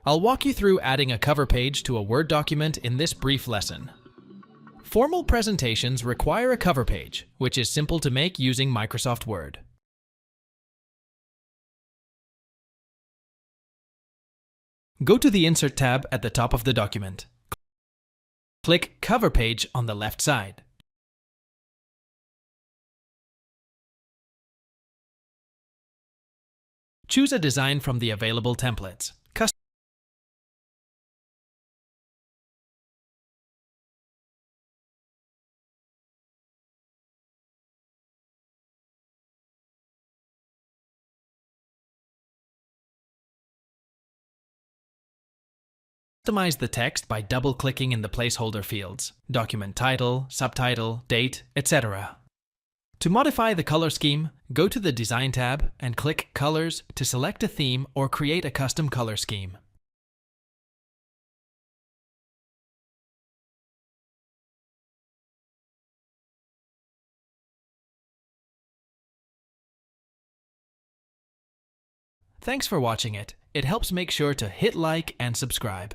I'll walk you through adding a cover page to a Word document in this brief lesson. Formal presentations require a cover page, which is simple to make using Microsoft Word. Go to the Insert tab at the top of the document. Click Cover Page on the left side. Choose a design from the available templates. Customize the text by double-clicking in the placeholder fields, document title, subtitle, date, etc. To modify the color scheme, go to the Design tab and click Colors to select a theme or create a custom color scheme. Thanks for watching it. It helps make sure to hit like and subscribe.